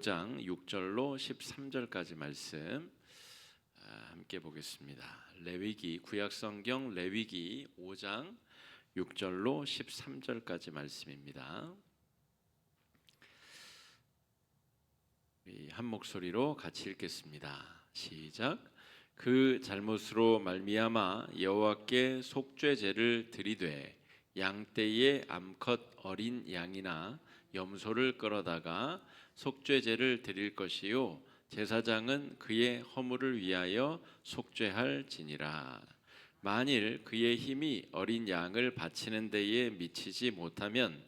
5장 6절로 13절까지 말씀 함께 보겠습니다. 레위기 구약성경 레위기 5장 6절로 13절까지 말씀입니다. 한 목소리로 같이 읽겠습니다. 시작. 그 잘못으로 말미암아 여호와께 속죄제를 드리되 양떼의 암컷 어린 양이나 염소를 끌어다가 속죄제를 드릴 것이요 제사장은 그의 허물을 위하여 속죄할지니라. 만일 그의 힘이 어린 양을 바치는 데에 미치지 못하면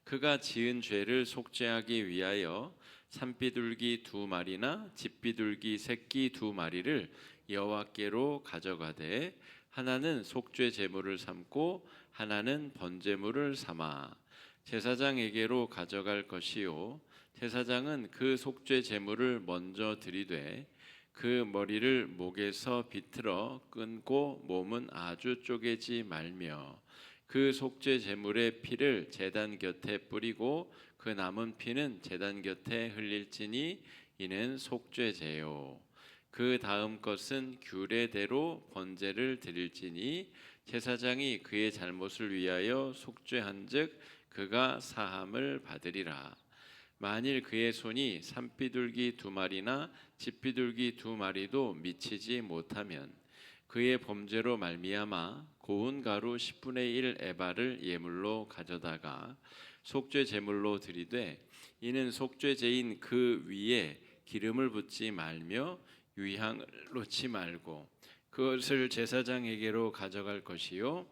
그가 지은 죄를 속죄하기 위하여 산비둘기 2마리나 집비둘기 새끼 2마리를 여호와께로 가져가되 하나는 속죄 제물을 삼고 하나는 번제물을 삼아 제사장에게로 가져갈 것이요 제사장은 그 속죄 제물을 먼저 드리되 그 머리를 목에서 비틀어 끊고 몸은 아주 쪼개지 말며 그 속죄 제물의 피를 제단 곁에 뿌리고 그 남은 피는 제단 곁에 흘릴지니 이는 속죄제요. 그 다음 것은 규례대로 번제를 드릴지니 제사장이 그의 잘못을 위하여 속죄한즉 그가 사함을 받으리라. 만일 그의 손이 산비둘기 2마리나 집비둘기 2마리도 미치지 못하면 그의 범죄로 말미암아 고운 가루 10분의 1 에바를 예물로 가져다가 속죄 제물로 드리되 이는 속죄제인 그 위에 기름을 붓지 말며 유향을 놓지 말고 그것을 제사장에게로 가져갈 것이요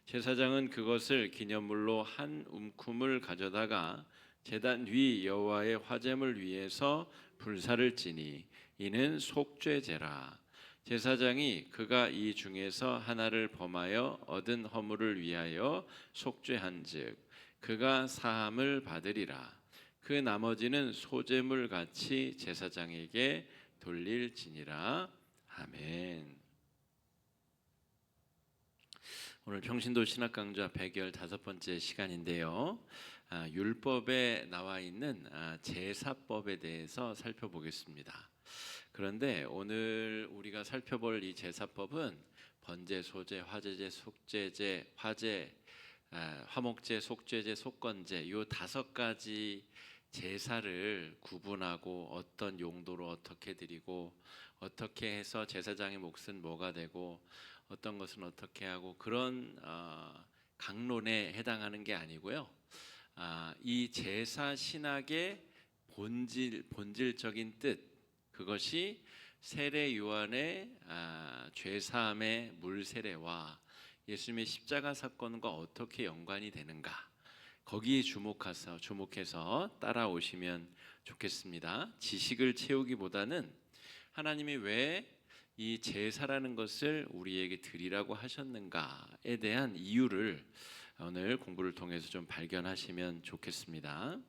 제사장은 그것을 기념물로 한 움큼을 가져다가 제단 위 여호와의 화제물 위에서 불사를 지니 이는 속죄제라. 제사장이 그가 이 중에서 하나를 범하여 얻은 허물을 위하여 속죄한즉 그가 사함을 받으리라. 그 나머지는 소제물 같이 제사장에게 돌릴지니라. 아멘. 오늘 평신도 신학강좌 115번째 시간인데요. 율법에 나와 있는 제사법에 대해서 살펴보겠습니다. 그런데 오늘 우리가 살펴볼 이 제사법은 번제, 소제, 화제제, 속죄제, 화목제, 속죄제, 속건제 이 5가지 제사를 구분하고 어떤 용도로 어떻게 드리고 어떻게 해서 제사장의 몫은 뭐가 되고 어떤 것은 어떻게 하고 그런 강론에 해당하는 게 아니고요. 이 제사 신학의 본질적인 뜻 그것이 세례 요한의 죄사함의 물 세례와 예수님의 십자가 사건과 어떻게 연관이 되는가 거기에 주목해서 따라오시면 좋겠습니다. 지식을 채우기보다는 하나님이 왜 이 제사라는 것을 우리에게 드리라고 하셨는가에 대한 이유를 오늘 공부를 통해서 좀 발견하시면 좋겠습니다.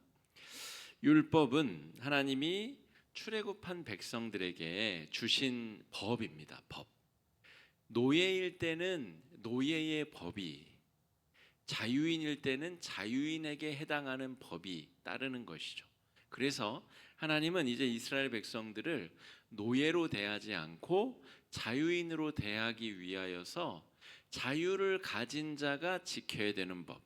율법은 하나님이 출애굽한 백성들에게 주신 법입니다. 법. 노예일 때는 노예의 법이, 자유인일 때는 자유인에게 해당하는 법이 따르는 것이죠. 그래서 하나님은 이제 이스라엘 백성들을 노예로 대하지 않고 자유인으로 대하기 위하여서 자유를 가진 자가 지켜야 되는 법,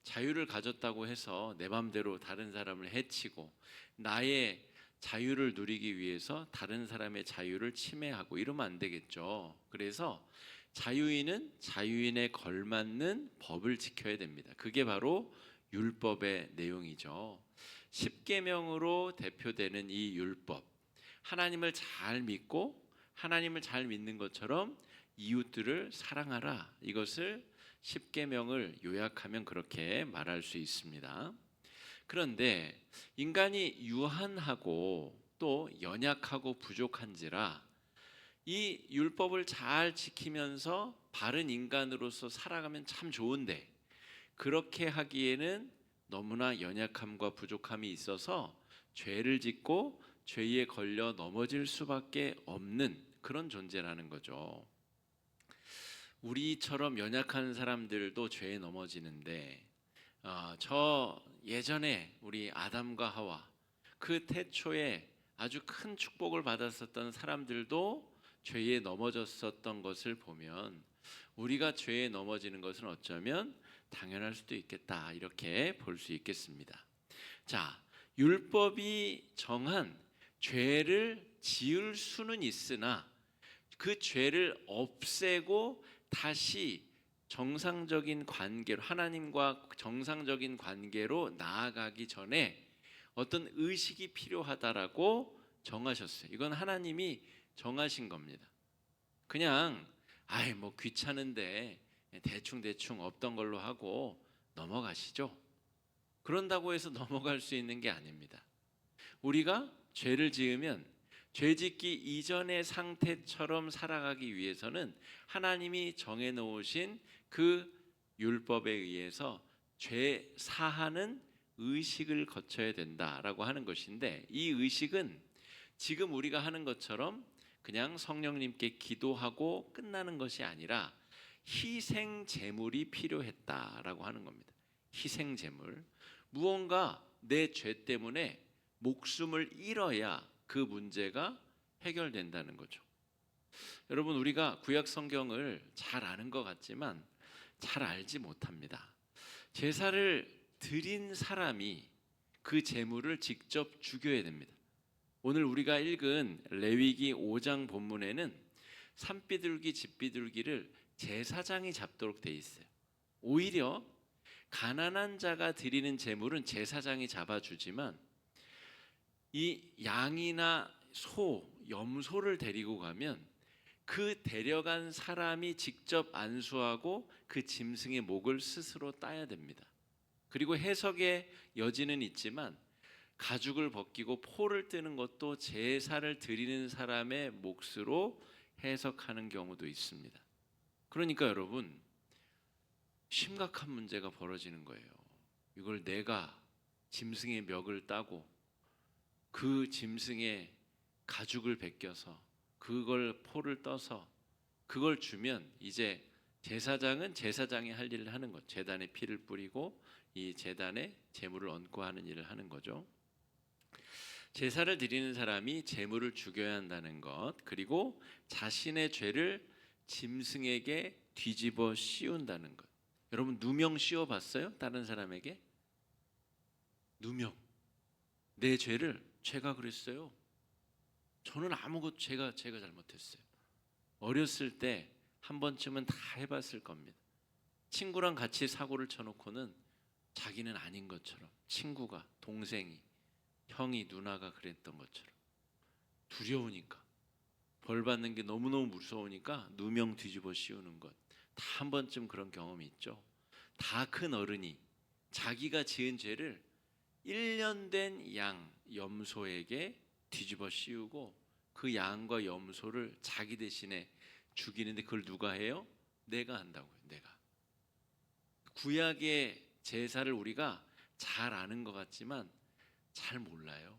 자유를 가졌다고 해서 내 맘대로 다른 사람을 해치고 나의 자유를 누리기 위해서 다른 사람의 자유를 침해하고 이러면 안 되겠죠. 그래서 자유인은 자유인에 걸맞는 법을 지켜야 됩니다. 그게 바로 율법의 내용이죠. 십계명으로 대표되는 이 율법, 하나님을 잘 믿고 하나님을 잘 믿는 것처럼 이웃들을 사랑하라. 이것을 십계명을 요약하면 그렇게 말할 수 있습니다. 그런데 인간이 유한하고 또 연약하고 부족한지라 이 율법을 잘 지키면서 바른 인간으로서 살아가면 참 좋은데 그렇게 하기에는 너무나 연약함과 부족함이 있어서 죄를 짓고 죄에 걸려 넘어질 수밖에 없는 그런 존재라는 거죠. 우리처럼 연약한 사람들도 죄에 넘어지는데 저 예전에 우리 아담과 하와 그 태초에 아주 큰 축복을 받았었던 사람들도 죄에 넘어졌었던 것을 보면 우리가 죄에 넘어지는 것은 어쩌면 당연할 수도 있겠다, 이렇게 볼 수 있겠습니다. 자, 율법이 정한 죄를 지을 수는 있으나 그 죄를 없애고 다시 정상적인 관계로, 하나님과 정상적인 관계로 나아가기 전에 어떤 의식이 필요하다라고 정하셨어요. 이건 하나님이 정하신 겁니다. 그냥 아이 뭐 귀찮은데 대충 없던 걸로 하고 넘어가시죠. 그런다고 해서 넘어갈 수 있는 게 아닙니다. 우리가 죄를 지으면 죄짓기 이전의 상태처럼 살아가기 위해서는 하나님이 정해 놓으신 그 율법에 의해서 죄 사하는 의식을 거쳐야 된다라고 하는 것인데, 이 의식은 지금 우리가 하는 것처럼 그냥 성령님께 기도하고 끝나는 것이 아니라 희생 제물이 필요했다라고 하는 겁니다. 희생 제물. 무언가 내 죄 때문에 목숨을 잃어야 그 문제가 해결된다는 거죠. 여러분, 우리가 구약 성경을 잘 아는 것 같지만 잘 알지 못합니다. 제사를 드린 사람이 그 제물을 직접 죽여야 됩니다. 오늘 우리가 읽은 레위기 5장 본문에는 산비둘기, 집비둘기를 제사장이 잡도록 돼 있어요. 오히려 가난한 자가 드리는 제물은 제사장이 잡아주지만 이 양이나 소, 염소를 데리고 가면 그 데려간 사람이 직접 안수하고 그 짐승의 목을 스스로 따야 됩니다. 그리고 해석의 여지는 있지만 가죽을 벗기고 포를 뜨는 것도 제사를 드리는 사람의 몫으로 해석하는 경우도 있습니다. 그러니까 여러분, 심각한 문제가 벌어지는 거예요. 이걸 내가 짐승의 멱을 따고 그 짐승의 가죽을 벗겨서 그걸 포를 떠서 그걸 주면 이제 제사장은 제사장이 할 일을 하는 것, 제단에 피를 뿌리고 이 제단에 제물을 얹고 하는 일을 하는 거죠. 제사를 드리는 사람이 제물을 죽여야 한다는 것, 그리고 자신의 죄를 짐승에게 뒤집어 씌운다는 것. 여러분, 누명 씌워 봤어요? 다른 사람에게? 누명. 내 죄를 제가 그랬어요. 저는 아무것도 제가 잘못했어요. 어렸을 때 한 번쯤은 다 해봤을 겁니다. 친구랑 같이 사고를 쳐놓고는 자기는 아닌 것처럼, 친구가, 동생이, 형이, 누나가 그랬던 것처럼 두려우니까, 벌 받는 게 너무너무 무서우니까 누명 뒤집어 씌우는 것. 다 한 번쯤 그런 경험이 있죠. 다 큰 어른이 자기가 지은 죄를 1년 된 양, 염소에게 뒤집어 씌우고 그 양과 염소를 자기 대신에 죽이는데 그걸 누가 해요? 내가 한다고요. 내가. 구약의 제사를 우리가 잘 아는 것 같지만 잘 몰라요.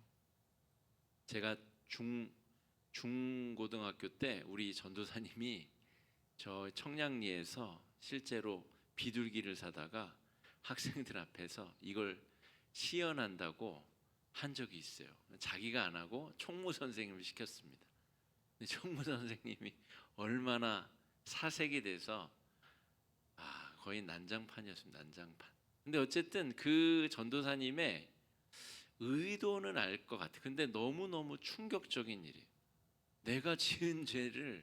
제가 중고등학교 때 우리 전도사님이 저 청량리에서 실제로 비둘기를 사다가 학생들 앞에서 이걸 시연한다고 한 적이 있어요. 자기가 안 하고 총무 선생님을 시켰습니다. 근데 총무 선생님이 얼마나 사색이 돼서 거의 난장판이었습니다. 난장판. 근데 어쨌든 그 전도사님의 의도는 알 것 같아. 근데 너무너무 충격적인 일이에요. 내가 지은 죄를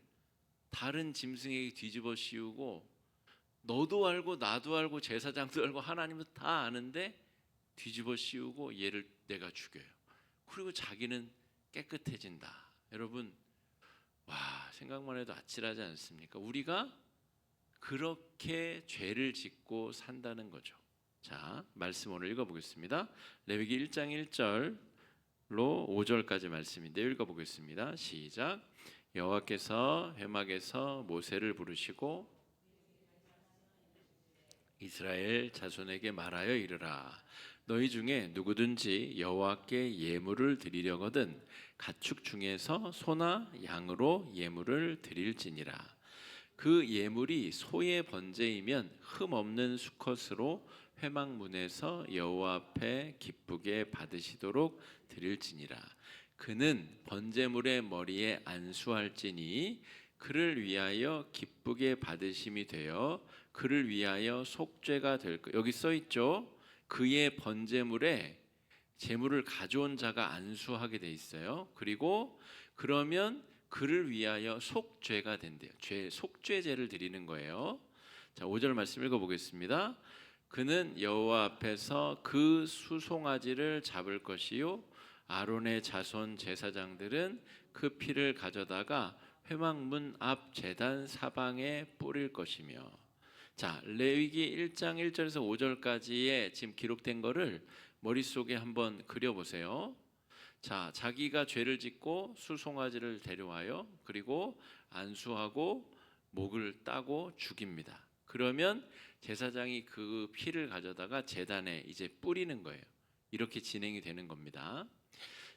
다른 짐승에게 뒤집어 씌우고, 너도 알고 나도 알고 제사장도 알고 하나님도 다 아는데 뒤집어 씌우고 얘를 내가 죽여요. 그리고 자기는 깨끗해진다. 여러분, 와, 생각만 해도 아찔하지 않습니까? 우리가 그렇게 죄를 짓고 산다는 거죠. 자, 말씀 오늘 읽어보겠습니다. 레위기 1장 1절로 5절까지 말씀인데 읽어보겠습니다. 시작. 여호와께서 회막에서 모세를 부르시고 이스라엘 자손에게 말하여 이르라. 너희 중에 누구든지 여호와께 예물을 드리려거든 가축 중에서 소나 양으로 예물을 드릴지니라. 그 예물이 소의 번제이면 흠 없는 수컷으로 회막문에서 여호와 앞에 기쁘게 받으시도록 드릴지니라. 그는 번제물의 머리에 안수할지니 그를 위하여 기쁘게 받으심이 되어 그를 위하여 속죄가 될 것. 여기 써 있죠. 그의 번제물에 제물을 가져온 자가 안수하게 돼 있어요. 그리고 그러면 그를 위하여 속죄가 된대요. 속죄제를 드리는 거예요. 자, 5절 말씀 읽어보겠습니다. 그는 여호와 앞에서 그 수송아지를 잡을 것이요 아론의 자손 제사장들은 그 피를 가져다가 회막문 앞 제단 사방에 뿌릴 것이며. 자, 레위기 1장 1절에서 5절까지의 지금 기록된 거를 머릿속에 한번 그려보세요. 자, 자기가 죄를 짓고 수송아지를 데려와요. 그리고 안수하고 목을 따고 죽입니다. 그러면 제사장이 그 피를 가져다가 제단에 이제 뿌리는 거예요. 이렇게 진행이 되는 겁니다.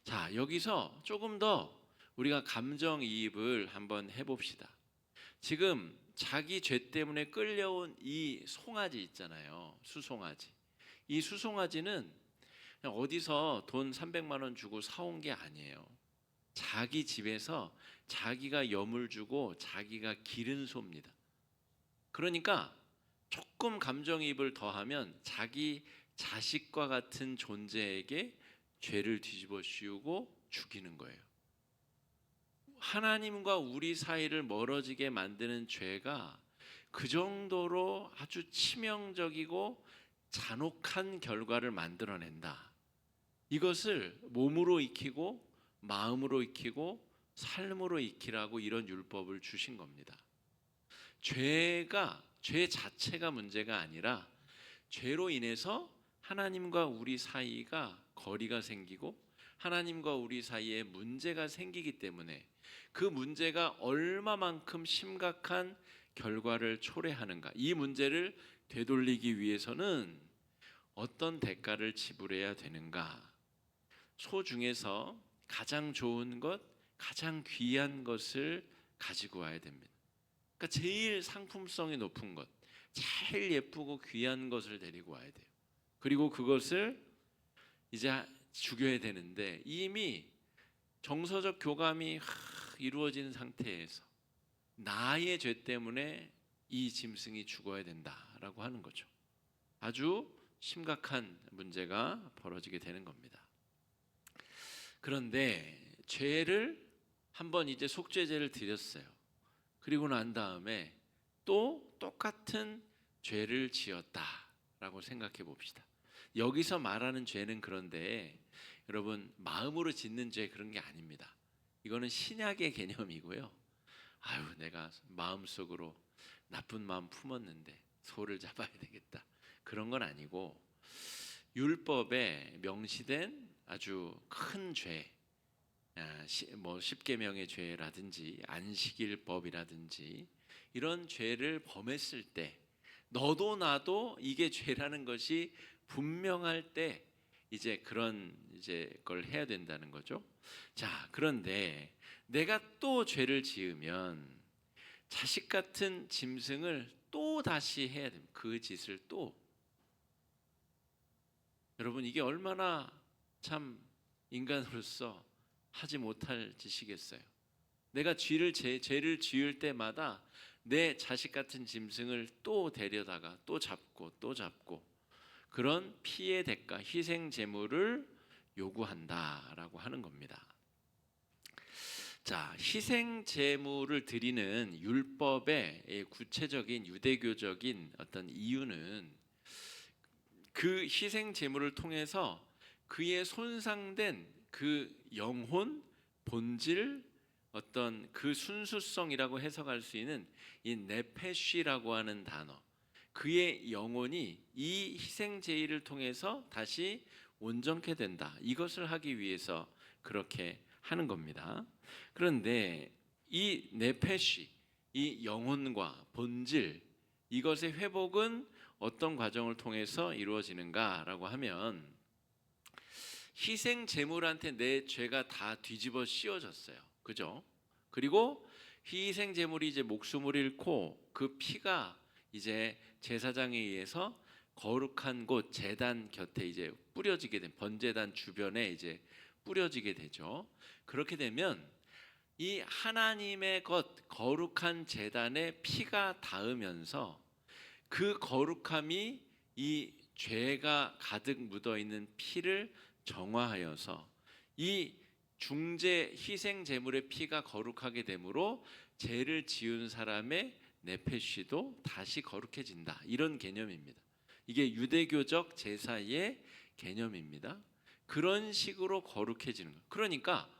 자, 여기서 조금 더 우리가 감정이입을 한번 해봅시다. 지금 자기 죄 때문에 끌려온 이 송아지 있잖아요. 수송아지. 이 수송아지는 그냥 어디서 돈 300만 원 주고 사온 게 아니에요. 자기 집에서 자기가 염을 주고 자기가 기른 소입니다. 그러니까 조금 감정이입을 더하면 자기 자식과 같은 존재에게 죄를 뒤집어 씌우고 죽이는 거예요. 하나님과 우리 사이를 멀어지게 만드는 죄가 그 정도로 아주 치명적이고 잔혹한 결과를 만들어낸다. 이것을 몸으로 익히고 마음으로 익히고 삶으로 익히라고 이런 율법을 주신 겁니다. 죄 자체가 문제가 아니라 죄로 인해서 하나님과 우리 사이가 거리가 생기고 하나님과 우리 사이에 문제가 생기기 때문에 그 문제가 얼마만큼 심각한 결과를 초래하는가, 이 문제를 되돌리기 위해서는 어떤 대가를 지불해야 되는가. 소 중에서 가장 좋은 것, 가장 귀한 것을 가지고 와야 됩니다. 그러니까 제일 상품성이 높은 것, 제일 예쁘고 귀한 것을 데리고 와야 돼요. 그리고 그것을 이제 죽여야 되는데 이미 정서적 교감이 이루어진 상태에서 나의 죄 때문에 이 짐승이 죽어야 된다라고 하는 거죠. 아주 심각한 문제가 벌어지게 되는 겁니다. 그런데 죄를 한번 이제 속죄제를 드렸어요. 그리고 난 다음에 또 똑같은 죄를 지었다라고 생각해 봅시다. 여기서 말하는 죄는 그런데 여러분 마음으로 짓는 죄 그런 게 아닙니다. 이거는 신약의 개념이고요. 아유, 내가 마음속으로 나쁜 마음 품었는데 소를 잡아야 되겠다. 그런 건 아니고 율법에 명시된 아주 큰 죄, 뭐 십계명의 죄라든지 안식일법이라든지 이런 죄를 범했을 때 너도 나도 이게 죄라는 것이 분명할 때 이제 그런 이제 걸 해야 된다는 거죠. 자, 그런데 내가 또 죄를 지으면 자식 같은 짐승을 또 다시 해야 됩니다. 그 짓을 또. 여러분 이게 얼마나 참 인간으로서 하지 못할 짓이겠어요. 내가 죄를 지을 때마다 내 자식 같은 짐승을 또 데려다가 또 잡고 또 잡고 그런 피의 대가, 희생 제물을 요구한다라고 하는 겁니다. 자, 희생 제물을 드리는 율법의 구체적인 유대교적인 어떤 이유는 그 희생 제물을 통해서 그의 손상된 그 영혼, 본질, 어떤 그 순수성이라고 해석할 수 있는 이 네페쉬라고 하는 단어, 그의 영혼이 이 희생 제의를 통해서 다시 온전케 된다. 이것을 하기 위해서 그렇게 하는 겁니다. 그런데 이 네페쉬, 이 영혼과 본질, 이것의 회복은 어떤 과정을 통해서 이루어지는가라고 하면 희생 제물한테 내 죄가 다 뒤집어 씌워졌어요. 그죠? 그리고 희생 제물이 이제 목숨을 잃고 그 피가 이제 제사장에 의해서 거룩한 곳 제단 곁에 이제 뿌려지게 된 번제단 주변에 이제 뿌려지게 되죠. 그렇게 되면 이 하나님의 것 거룩한 제단에 피가 닿으면서 그 거룩함이 이 죄가 가득 묻어 있는 피를 정화하여서 이 중재 희생 제물의 피가 거룩하게 되므로 죄를 지은 사람의 내페쉬도 다시 거룩해진다. 이런 개념입니다. 이게 유대교적 제사의 개념입니다. 그런 식으로 거룩해지는 거예요. 그러니까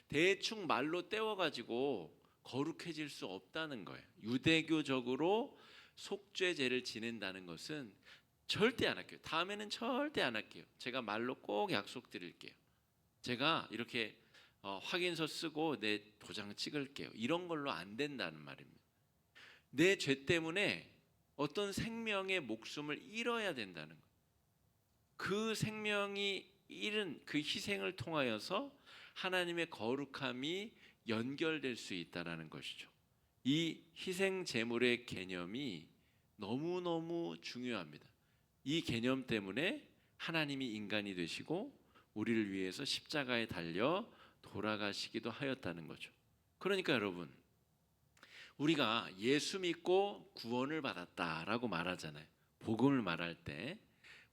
대충 말로 떼워가지고 거룩해질 수 없다는 거예요. 유대교적으로 속죄제를 지낸다는 것은 절대 안 할게요. 다음에는 절대 안 할게요. 제가 말로 꼭 약속드릴게요. 제가 이렇게 확인서 쓰고 내 도장 찍을게요. 이런 걸로 안 된다는 말입니다. 내 죄 때문에 어떤 생명의 목숨을 잃어야 된다는 거예요. 그 생명이 잃은 그 희생을 통하여서 하나님의 거룩함이 연결될 수 있다는 것이죠. 이 희생 제물의 개념이 너무너무 중요합니다. 이 개념 때문에 하나님이 인간이 되시고 우리를 위해서 십자가에 달려 돌아가시기도 하였다는 거죠. 그러니까 여러분, 우리가 예수 믿고 구원을 받았다라고 말하잖아요. 복음을 말할 때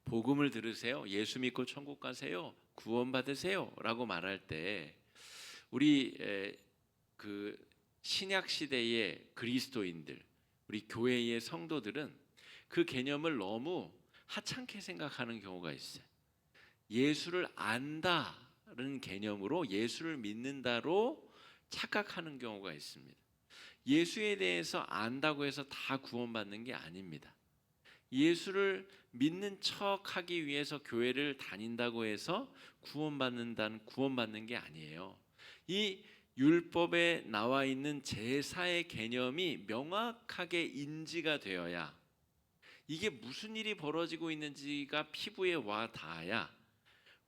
복음을 들으세요, 예수 믿고 천국 가세요, 구원 받으세요 라고 말할 때 우리 그 신약 시대의 그리스도인들, 우리 교회의 성도들은 그 개념을 너무 하찮게 생각하는 경우가 있어요. 예수를 안다는 개념으로 예수를 믿는다로 착각하는 경우가 있습니다. 예수에 대해서 안다고 해서 다 구원받는 게 아닙니다. 예수를 믿는 척하기 위해서 교회를 다닌다고 해서 구원받는 게 아니에요. 이 율법에 나와 있는 제사의 개념이 명확하게 인지가 되어야, 이게 무슨 일이 벌어지고 있는지가 피부에 와 닿아야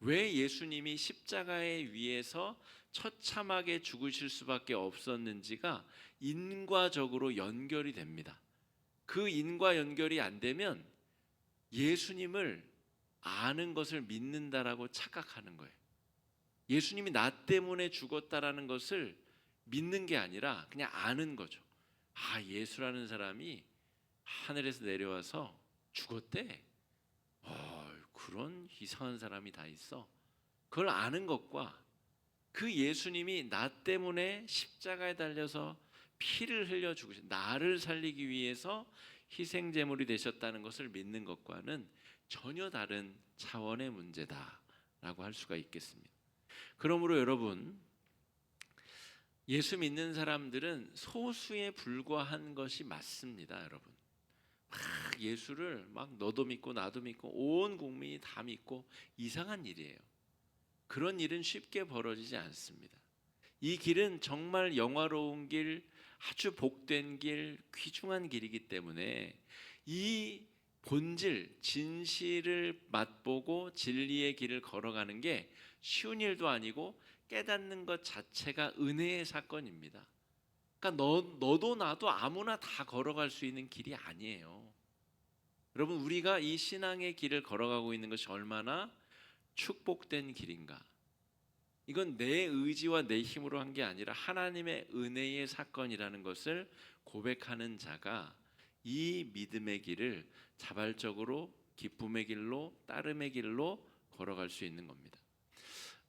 왜 예수님이 십자가에 위에서 처참하게 죽으실 수밖에 없었는지가 인과적으로 연결이 됩니다. 그 인과 연결이 안 되면 예수님을 아는 것을 믿는다라고 착각하는 거예요. 예수님이 나 때문에 죽었다라는 것을 믿는 게 아니라 그냥 아는 거죠. 아, 예수라는 사람이 하늘에서 내려와서 죽었대. 그런 이상한 사람이 다 있어. 그걸 아는 것과 그 예수님이 나 때문에 십자가에 달려서 피를 흘려 죽으신, 나를 살리기 위해서 희생제물이 되셨다는 것을 믿는 것과는 전혀 다른 차원의 문제다라고 할 수가 있겠습니다. 그러므로 여러분, 예수 믿는 사람들은 소수에 불과한 것이 맞습니다. 여러분, 막 예수를 막 너도 믿고 나도 믿고 온 국민이 다 믿고 이상한 일이에요. 그런 일은 쉽게 벌어지지 않습니다. 이 길은 정말 영화로운 길, 아주 복된 길, 귀중한 길이기 때문에 이 본질, 진실을 맛보고 진리의 길을 걸어가는 게 쉬운 일도 아니고 깨닫는 것 자체가 은혜의 사건입니다. 그러니까 너도 나도 아무나 다 걸어갈 수 있는 길이 아니에요. 여러분, 우리가 이 신앙의 길을 걸어가고 있는 것이 얼마나 축복된 길인가. 이건 내 의지와 내 힘으로 한 게 아니라 하나님의 은혜의 사건이라는 것을 고백하는 자가 이 믿음의 길을 자발적으로 기쁨의 길로, 따름의 길로 걸어갈 수 있는 겁니다.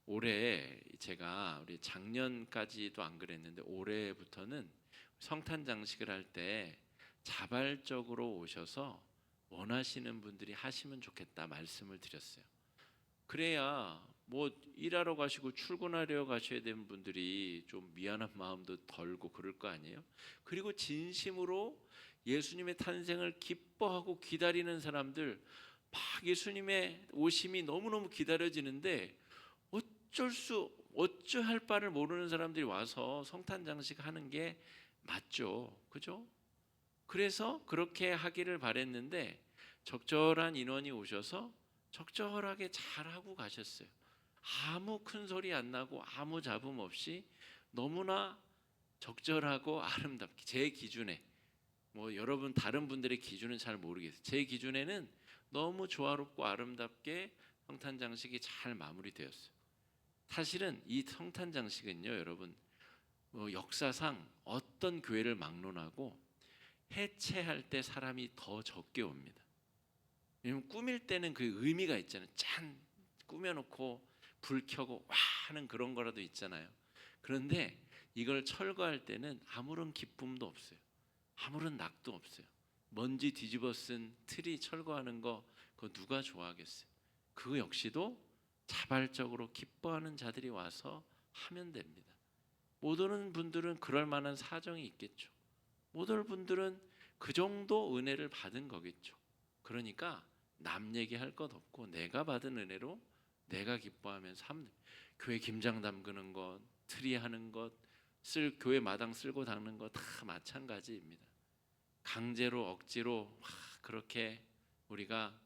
올해 제가, 우리 작년까지도 안 그랬는데 올해부터는 성탄 장식을 할 때 자발적으로 오셔서 원하시는 분들이 하시면 좋겠다 말씀을 드렸어요. 그래야 뭐 일하러 가시고 출근하려 가셔야 되는 분들이 좀 미안한 마음도 덜고 그럴 거 아니에요. 그리고 진심으로 예수님의 탄생을 기뻐하고 기다리는 사람들, 막 예수님의 오심이 너무너무 기다려지는데 어찌할 바를 모르는 사람들이 와서 성탄 장식 하는 게 맞죠, 그죠? 그래서 그렇게 하기를 바랬는데 적절한 인원이 오셔서 적절하게 잘하고 가셨어요. 아무 큰 소리 안 나고 아무 잡음 없이 너무나 적절하고 아름답게, 제 기준에, 뭐 여러분 다른 분들의 기준은 잘 모르겠어요. 제 기준에는 너무 조화롭고 아름답게 성탄 장식이 잘 마무리되었어요. 사실은 이 성탄장식은요, 여러분, 역사상 어떤 교회를 막론하고 해체할 때 사람이 더 적게 옵니다. 왜냐면 꾸밀 때는 그 의미가 있잖아요. 짠 꾸며놓고 불 켜고 와 하는 그런 거라도 있잖아요. 그런데 이걸 철거할 때는 아무런 기쁨도 없어요. 아무런 낙도 없어요. 먼지 뒤집어 쓴 트리 철거하는 거 그거 누가 좋아하겠어요. 그거 역시도 자발적으로 기뻐하는 자들이 와서 하면 됩니다. 못 오는 분들은 그럴 만한 사정이 있겠죠. 못 올 분들은 그 정도 은혜를 받은 거겠죠. 그러니까 남 얘기할 것 없고 내가 받은 은혜로 내가 기뻐하면서 하면 됩니다. 교회 김장 담그는 것, 트리 하는 것, 교회 마당 쓸고 닦는 것 다 마찬가지입니다. 강제로 억지로 그렇게 우리가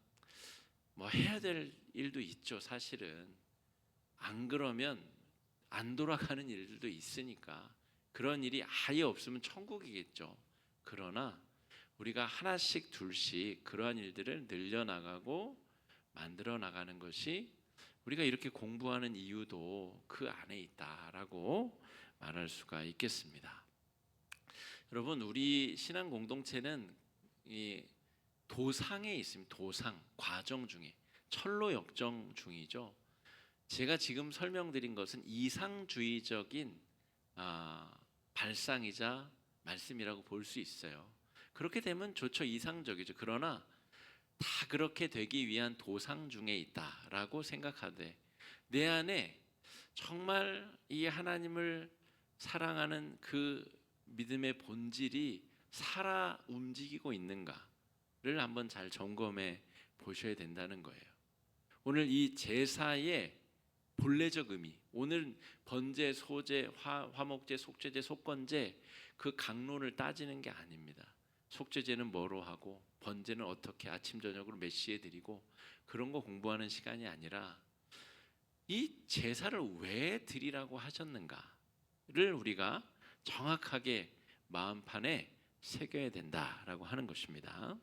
뭐 해야 될 일도 있죠. 사실은 안 그러면 안 돌아가는 일들도 있으니까 그런 일이 아예 없으면 천국이겠죠. 그러나 우리가 하나씩 둘씩 그러한 일들을 늘려나가고 만들어 나가는 것이 우리가 이렇게 공부하는 이유도 그 안에 있다라고 말할 수가 있겠습니다. 여러분, 우리 신앙 공동체는 이 도상에 있습니다. 도상 과정 중에 철로 역정 중이죠. 제가 지금 설명드린 것은 이상주의적인 발상이자 말씀이라고 볼 수 있어요. 그렇게 되면 좋죠. 이상적이죠. 그러나 다 그렇게 되기 위한 도상 중에 있다라고 생각하되 내 안에 정말 이 하나님을 사랑하는 그 믿음의 본질이 살아 움직이고 있는가를 한번 잘 점검해 보셔야 된다는 거예요. 오늘 이 제사의 본래적 의미, 오늘 번제, 소제, 화목제, 속죄제, 속건제 그 강론을 따지는 게 아닙니다. 속죄제는 뭐로 하고 번제는 어떻게 아침 저녁으로 몇 시에 드리고 그런 거 공부하는 시간이 아니라 이 제사를 왜 드리라고 하셨는가를 우리가 정확하게 마음판에 새겨야 된다라고 하는 것입니다.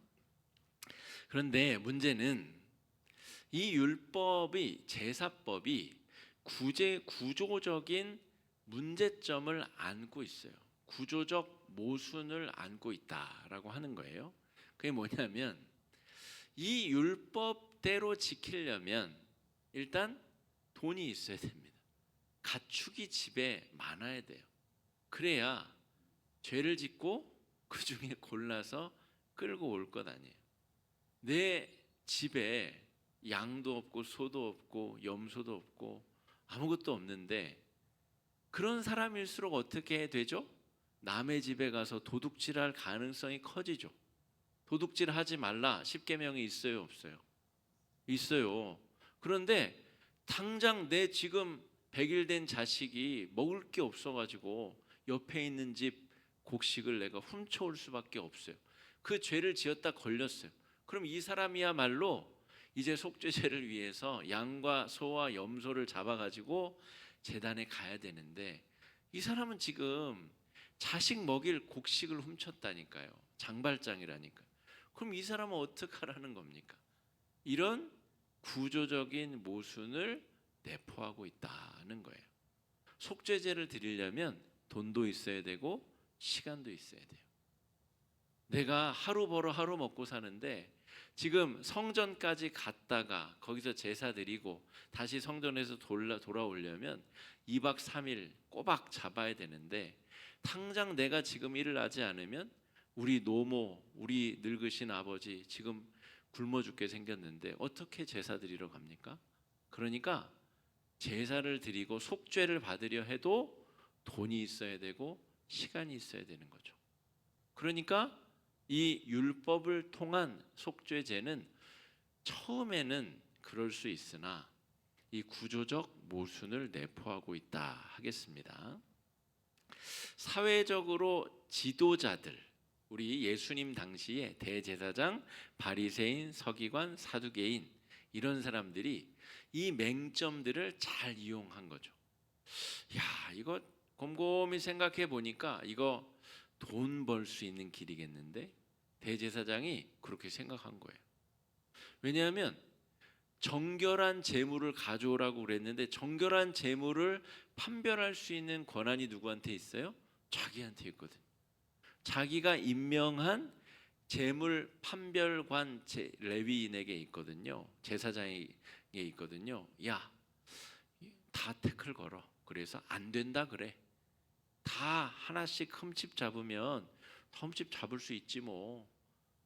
그런데 문제는 이 율법이 제사법이 구조적인 문제점을 안고 있어요. 구조적 모순을 안고 있다라고 하는 거예요. 그게 뭐냐면 이 율법대로 지키려면 일단 돈이 있어야 됩니다. 가축이 집에 많아야 돼요. 그래야 죄를 짓고 그 중에 골라서 끌고 올 것 아니에요. 내 집에 양도 없고 소도 없고 염소도 없고 아무것도 없는데 그런 사람일수록 어떻게 되죠? 남의 집에 가서 도둑질할 가능성이 커지죠. 도둑질하지 말라 10계명이 있어요, 없어요? 있어요. 그런데 당장 내 지금 100일 된 자식이 먹을 게 없어가지고 옆에 있는 집 곡식을 내가 훔쳐올 수밖에 없어요. 그 죄를 지었다 걸렸어요. 그럼 이 사람이야말로 이제 속죄제를 위해서 양과 소와 염소를 잡아가지고 제단에 가야 되는데 이 사람은 지금 자식 먹일 곡식을 훔쳤다니까요. 장발장이라니까요. 그럼 이 사람은 어떻게 하라는 겁니까? 이런 구조적인 모순을 내포하고 있다는 거예요. 속죄제를 드리려면 돈도 있어야 되고 시간도 있어야 돼요. 내가 하루 벌어 하루 먹고 사는데 지금 성전까지 갔다가 거기서 제사 드리고 다시 성전에서 돌아오려면 2박 3일 꼬박 잡아야 되는데 당장 내가 지금 일을 하지 않으면 우리 노모, 우리 늙으신 아버지 지금 굶어 죽게 생겼는데 어떻게 제사 드리러 갑니까? 그러니까 제사를 드리고 속죄를 받으려 해도 돈이 있어야 되고 시간이 있어야 되는 거죠. 그러니까 이 율법을 통한 속죄제는 처음에는 그럴 수 있으나 이 구조적 모순을 내포하고 있다 하겠습니다. 사회적으로 지도자들, 우리 예수님 당시에 대제사장, 바리새인, 서기관, 사두개인 이런 사람들이 이 맹점들을 잘 이용한 거죠. 야, 이거 곰곰이 생각해 보니까 이거 돈 벌 수 있는 길이겠는데 대제사장이 그렇게 생각한 거예요. 왜냐하면 정결한 재물을 가져오라고 그랬는데 정결한 재물을 판별할 수 있는 권한이 누구한테 있어요? 자기한테 있거든. 자기가 임명한 재물 판별관 레위인에게 있거든요. 제사장에게 있거든요. 야, 다 태클 걸어. 그래서 안 된다 그래. 다 하나씩 흠집 잡으면 흠집 잡을 수 있지 뭐.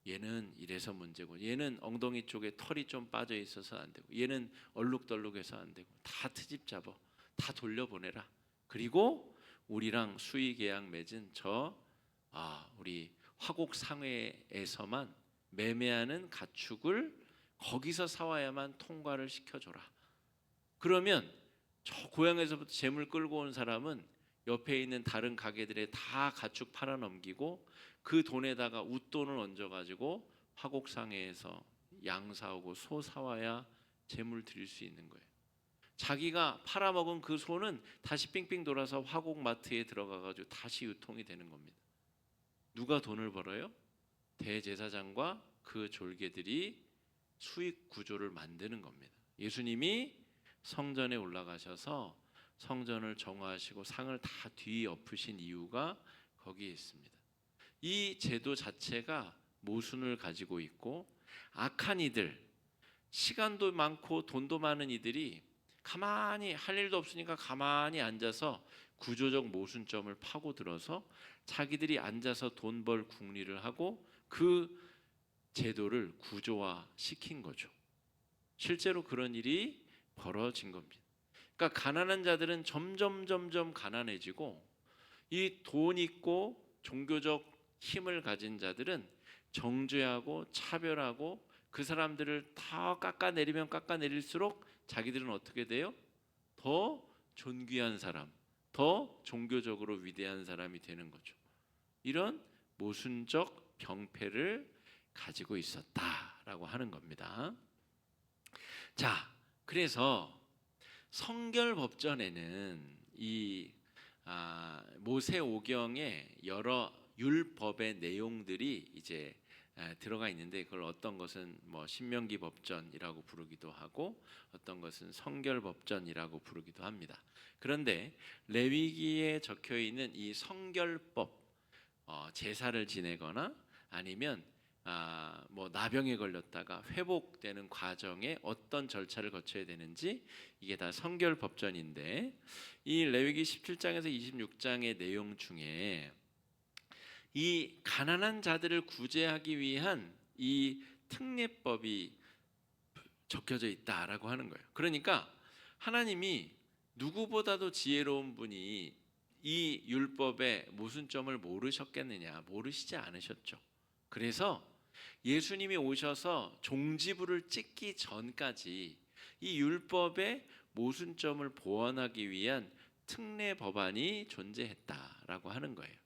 얘는 이래서 문제고, 얘는 엉덩이 쪽에 털이 좀 빠져 있어서 안 되고, 얘는 얼룩덜룩해서 안 되고, 다 트집 잡아. 다 돌려보내라. 그리고 우리랑 수의 계약 맺은 우리 화곡 상회에서만 매매하는 가축을 거기서 사와야만 통과를 시켜줘라. 그러면 저 고향에서부터 재물 끌고 온 사람은 옆에 있는 다른 가게들에 다 가축 팔아 넘기고 그 돈에다가 웃돈을 얹어가지고 화곡상회에서 양 사오고 소 사와야 재물 드릴 수 있는 거예요. 자기가 팔아먹은 그 소는 다시 빙빙 돌아서 화곡마트에 들어가가지고 다시 유통이 되는 겁니다. 누가 돈을 벌어요? 대제사장과 그 졸개들이 수익 구조를 만드는 겁니다. 예수님이 성전에 올라가셔서 성전을 정화하시고 상을 다 뒤엎으신 이유가 거기에 있습니다. 이 제도 자체가 모순을 가지고 있고 악한 이들, 시간도 많고 돈도 많은 이들이 가만히 할 일도 없으니까 가만히 앉아서 구조적 모순점을 파고들어서 자기들이 앉아서 돈 벌 궁리를 하고 그 제도를 구조화시킨 거죠. 실제로 그런 일이 벌어진 겁니다. 그러니까 가난한 자들은 점점 가난해지고 이 돈 있고 종교적 힘을 가진 자들은 정죄하고 차별하고 그 사람들을 다 깎아내리면 깎아내릴수록 자기들은 어떻게 돼요? 더 존귀한 사람, 더 종교적으로 위대한 사람이 되는 거죠. 이런 모순적 병폐를 가지고 있었다라고 하는 겁니다. 자, 그래서 성결법전에는 이 모세오경의 여러 율법의 내용들이 이제 들어가 있는데 그걸 어떤 것은 뭐 신명기 법전이라고 부르기도 하고 어떤 것은 성결법전이라고 부르기도 합니다. 그런데 레위기에 적혀 있는 이 성결법, 제사를 지내거나 아니면 뭐 나병에 걸렸다가 회복되는 과정에 어떤 절차를 거쳐야 되는지 이게 다 성결법전인데 이 레위기 17장에서 26장의 내용 중에 이 가난한 자들을 구제하기 위한 이 특례법이 적혀져 있다라고 하는 거예요. 그러니까 하나님이 누구보다도 지혜로운 분이 이 율법의 모순점을 모르셨겠느냐? 모르시지 않으셨죠. 그래서 예수님이 오셔서 종지부를 찍기 전까지 이 율법의 모순점을 보완하기 위한 특례 법안이 존재했다라고 하는 거예요.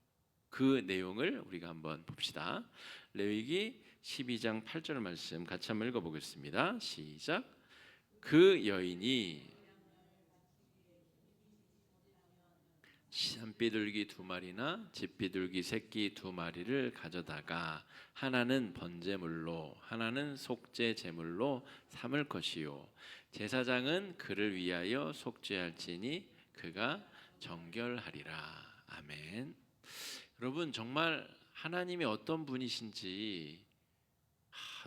그 내용을 우리가 한번 봅시다. 레위기 12장 8절 말씀 같이 한번 읽어보겠습니다. 시작. 그 여인이 산비둘기 2마리나 집비둘기 새끼 2마리를 가져다가 하나는 번제물로 하나는 속죄 제물로 삼을 것이요 제사장은 그를 위하여 속죄할지니 그가 정결하리라. 아멘. 여러분 정말 하나님이 어떤 분이신지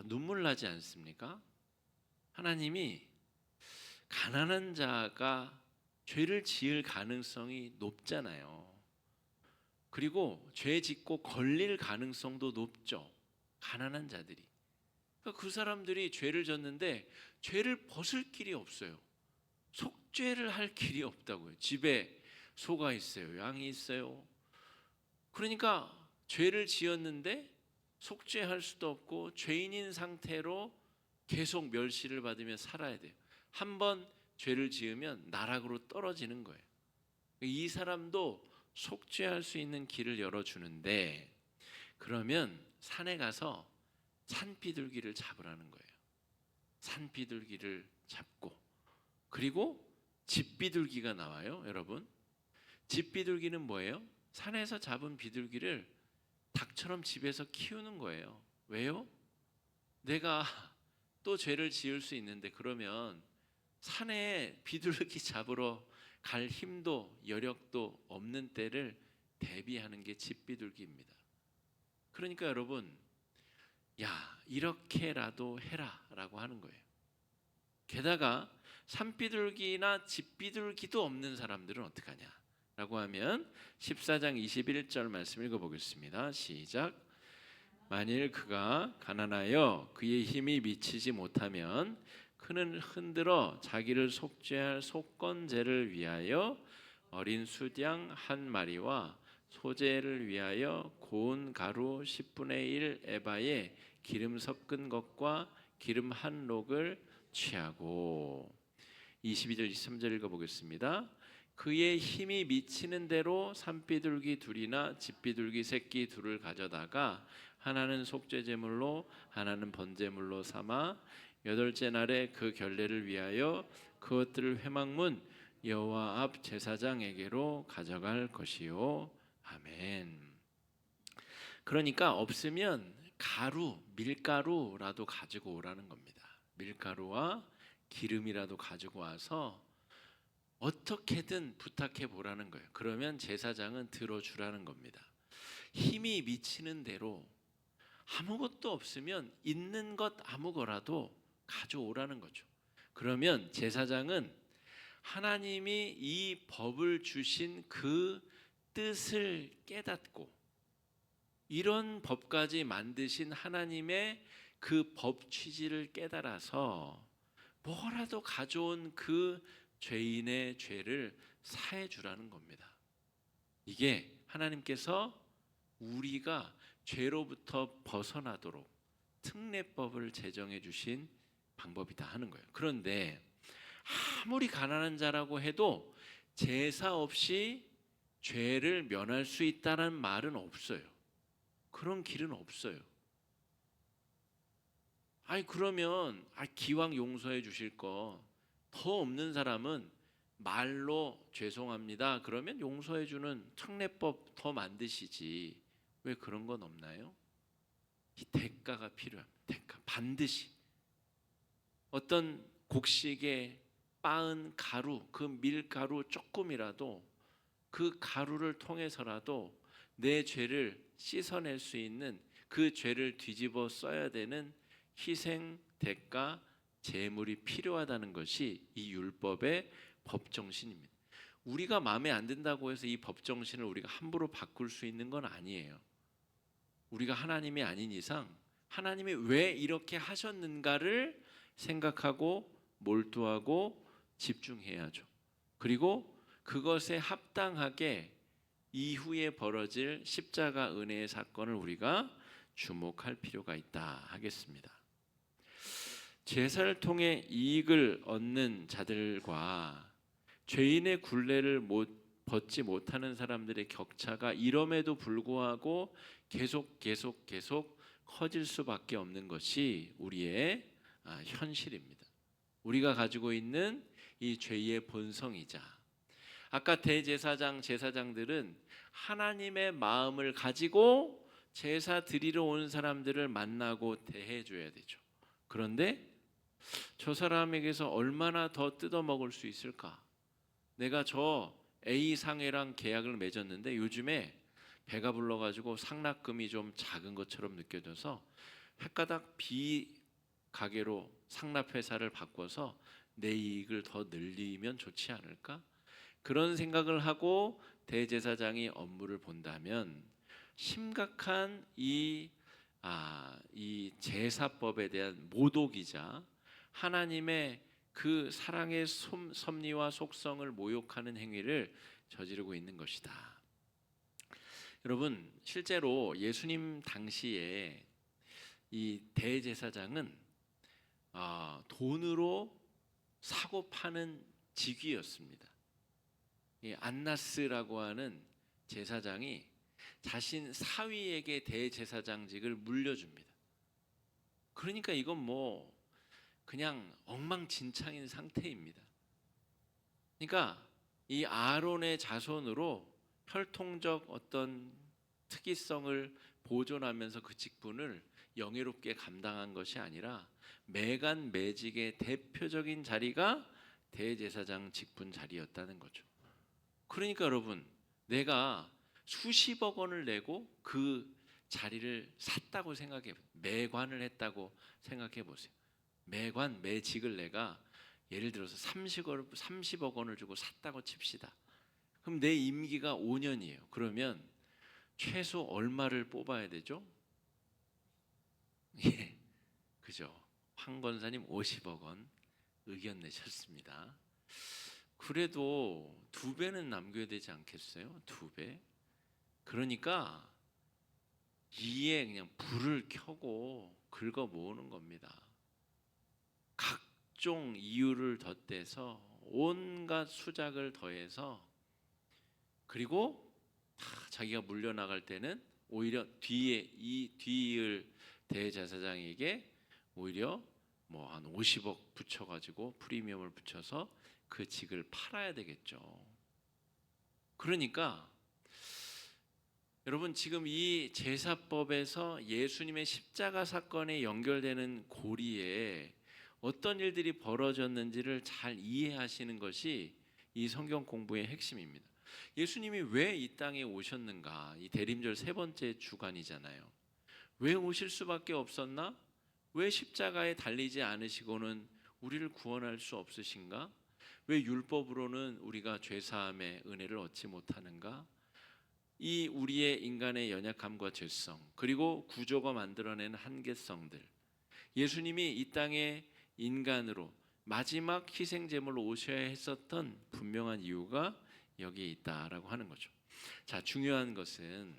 눈물 나지 않습니까? 하나님이 가난한 자가 죄를 지을 가능성이 높잖아요. 그리고 죄 짓고 걸릴 가능성도 높죠. 가난한 자들이. 그러니까 그 사람들이 죄를 졌는데 죄를 벗을 길이 없어요. 속죄를 할 길이 없다고요. 집에 소가 있어요. 양이 있어요. 그러니까 죄를 지었는데 속죄할 수도 없고 죄인인 상태로 계속 멸시를 받으며 살아야 돼요. 한번 죄를 지으면 나락으로 떨어지는 거예요. 이 사람도 속죄할 수 있는 길을 열어주는데 그러면 산에 가서 산비둘기를 잡으라는 거예요. 산비둘기를 잡고 그리고 집비둘기가 나와요. 여러분 집비둘기는 뭐예요? 산에서 잡은 비둘기를 닭처럼 집에서 키우는 거예요. 왜요? 내가 또 죄를 지을 수 있는데, 그러면 산에 비둘기 잡으러 갈 힘도 여력도 없는 때를 대비하는 게 집비둘기입니다. 그러니까 여러분, 야, 이렇게라도 해라라고 하는 거예요. 게다가 산비둘기나 집비둘기도 없는 사람들은 어떡하냐라고 하면 14장 21절 말씀 읽어보겠습니다. 시작. 만일 그가 가난하여 그의 힘이 미치지 못하면 그는 흔들어 자기를 속죄할 속건제를 위하여 어린 수양 한 마리와 소제를 위하여 고운 가루 10분의 1 에바에 기름 섞은 것과 기름 한 록을 취하고. 22절 23절 읽어보겠습니다. 그의 힘이 미치는 대로 산비둘기 둘이나 집비둘기 새끼 둘을 가져다가 하나는 속죄 제물로 하나는 번제물로 삼아 여덟째 날에 그 결례를 위하여 그것들을 회막문 여호와 앞 제사장에게로 가져갈 것이요. 아멘. 그러니까 없으면 가루, 밀가루라도 가지고 오라는 겁니다. 밀가루와 기름이라도 가지고 와서 어떻게든 부탁해 보라는 거예요. 그러면 제사장은 들어주라는 겁니다. 힘이 미치는 대로 아무것도 없으면 있는 것 아무거라도 가져오라는 거죠. 그러면 제사장은 하나님이 이 법을 주신 그 뜻을 깨닫고 이런 법까지 만드신 하나님의 그 법 취지를 깨달아서 뭐라도 가져온 그 죄인의 죄를 사해 주라는 겁니다. 이게 하나님께서 우리가 죄로부터 벗어나도록 특례법을 제정해 주신 방법이다 하는 거예요. 그런데 아무리 가난한 자라고 해도 제사 없이 죄를 면할 수 있다는 말은 없어요. 그런 길은 없어요. 아니 그러면 기왕 용서해 주실 거 더 없는 사람은 말로 죄송합니다 그러면 용서해 주는 특례법 더 만드시지 왜 그런 건 없나요? 이 대가가 필요합니다. 대가 반드시 어떤 곡식에 빻은 가루, 그 밀가루 조금이라도 그 가루를 통해서라도 내 죄를 씻어낼 수 있는 그 죄를 뒤집어 써야 되는 희생, 대가, 제물이 필요하다는 것이 이 율법의 법정신입니다. 우리가 마음에 안 든다고 해서 이 법정신을 우리가 함부로 바꿀 수 있는 건 아니에요. 우리가 하나님이 아닌 이상 하나님이 왜 이렇게 하셨는가를 생각하고 몰두하고 집중해야죠. 그리고 그것에 합당하게 이후에 벌어질 십자가 은혜의 사건을 우리가 주목할 필요가 있다 하겠습니다. 제사를 통해 이익을 얻는 자들과 죄인의 굴레를 벗지 못하는 사람들의 격차가 이럼에도 불구하고 계속 커질 수밖에 없는 것이 우리의 현실입니다. 우리가 가지고 있는 이 죄의 본성이자 아까 대제사장, 제사장들은 하나님의 마음을 가지고 제사 드리러 온 사람들을 만나고 대해줘야 되죠. 그런데 저 사람에게서 얼마나 더 뜯어먹을 수 있을까? 내가 저 A 상회랑 계약을 맺었는데 요즘에 배가 불러가지고 상납금이 좀 작은 것처럼 느껴져서 횟가닥 B 가게로 상납회사를 바꿔서 내 이익을 더 늘리면 좋지 않을까? 그런 생각을 하고 대제사장이 업무를 본다면 심각한 이 제사법에 대한 모독이자 하나님의 그 사랑의 섭리와 속성을 모욕하는 행위를 저지르고 있는 것이다. 여러분, 실제로 예수님 당시에 이 대제사장은 돈으로 사고 파는 직위였습니다. 이 안나스라고 하는 제사장이 자신 사위에게 대제사장직을 물려줍니다. 그러니까 이건 뭐 그냥 엉망진창인 상태입니다. 그러니까 이 아론의 자손으로 혈통적 어떤 특이성을 보존하면서 그 직분을 영예롭게 감당한 것이 아니라 매간 매직의 대표적인 자리가 대제사장 직분 자리였다는 거죠. 그러니까 여러분, 내가 수십억 원을 내고 그 자리를 샀다고 생각해, 매관을 했다고 생각해 보세요. 매관, 매직을 내가 예를 들어서 30억 원을 주고 샀다고 칩시다. 그럼 내 임기가 5년이에요. 그러면 최소 얼마를 뽑아야 되죠? 예, 그죠? 황 권사님 50억 원 의견 내셨습니다. 그래도 2배는 남겨야 되지 않겠어요? 2배. 그러니까 이에 그냥 불을 켜고 긁어 모으는 겁니다. 각종 이유를 덧대서 온갖 수작을 더해서, 그리고 자기가 물려나갈 때는 오히려 뒤에 이 뒤을 대제사장에게 오히려 뭐 한 50억 붙여가지고 프리미엄을 붙여서 그 직을 팔아야 되겠죠. 그러니까 여러분, 지금 이 제사법에서 예수님의 십자가 사건에 연결되는 고리에 어떤 일들이 벌어졌는지를 잘 이해하시는 것이 이 성경 공부의 핵심입니다. 예수님이 왜 이 땅에 오셨는가? 이 대림절 3번째 주간이잖아요. 왜 오실 수밖에 없었나? 왜 십자가에 달리지 않으시고는 우리를 구원할 수 없으신가? 왜 율법으로는 우리가 죄사함의 은혜를 얻지 못하는가? 이 우리의 인간의 연약함과 죄성, 그리고 구조가 만들어낸 한계성들, 예수님이 이 땅에 인간으로 마지막 희생제물로 오셔야 했었던 분명한 이유가 여기에 있다라고 하는 거죠. 자, 중요한 것은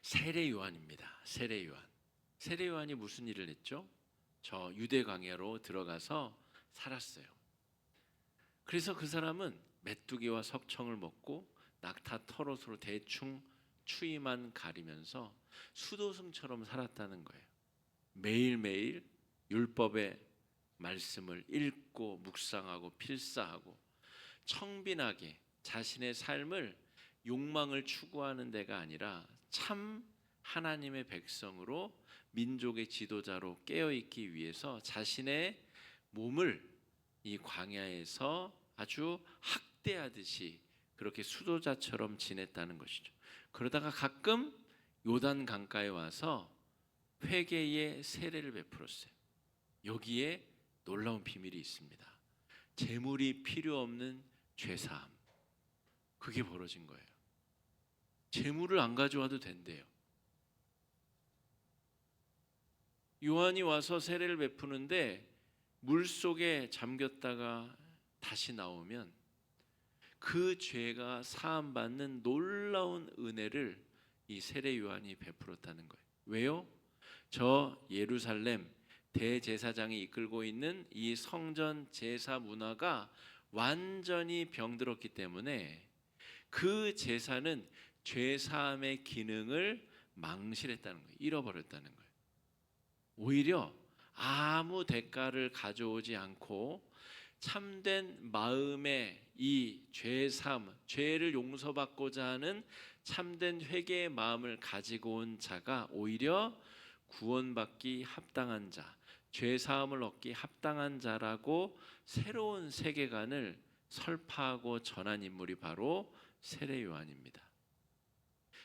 세례 요한입니다. 세례 요한. 세례 요한이 무슨 일을 했죠? 저 유대 광야로 들어가서 살았어요. 그래서 그 사람은 메뚜기와 석청을 먹고 낙타 털옷으로 대충 추위만 가리면서 수도승처럼 살았다는 거예요. 매일매일 율법의 말씀을 읽고 묵상하고 필사하고 청빈하게 자신의 삶을 욕망을 추구하는 데가 아니라 참 하나님의 백성으로 민족의 지도자로 깨어있기 위해서 자신의 몸을 이 광야에서 아주 학대하듯이 그렇게 수도자처럼 지냈다는 것이죠. 그러다가 가끔 요단 강가에 와서 회개의 세례를 베풀었어요. 여기에 놀라운 비밀이 있습니다. 제물이 필요 없는 죄사함. 그게 벌어진 거예요. 제물을 안 가져와도 된대요. 요한이 와서 세례를 베푸는데 물속에 잠겼다가 다시 나오면 그 죄가 사함받는 놀라운 은혜를 이 세례 요한이 베풀었다는 거예요. 왜요? 저 예루살렘 대제사장이 이끌고 있는 이 성전 제사 문화가 완전히 병들었기 때문에 그 제사는 죄사함의 기능을 망실했다는 거예요. 잃어버렸다는 거예요. 오히려 아무 대가를 가져오지 않고 참된 마음의 이 죄사함, 죄를 용서받고자 하는 참된 회개의 마음을 가지고 온 자가 오히려 구원받기 합당한 자, 죄사함을 얻기 합당한 자라고 새로운 세계관을 설파하고 전한 인물이 바로 세례 요한입니다.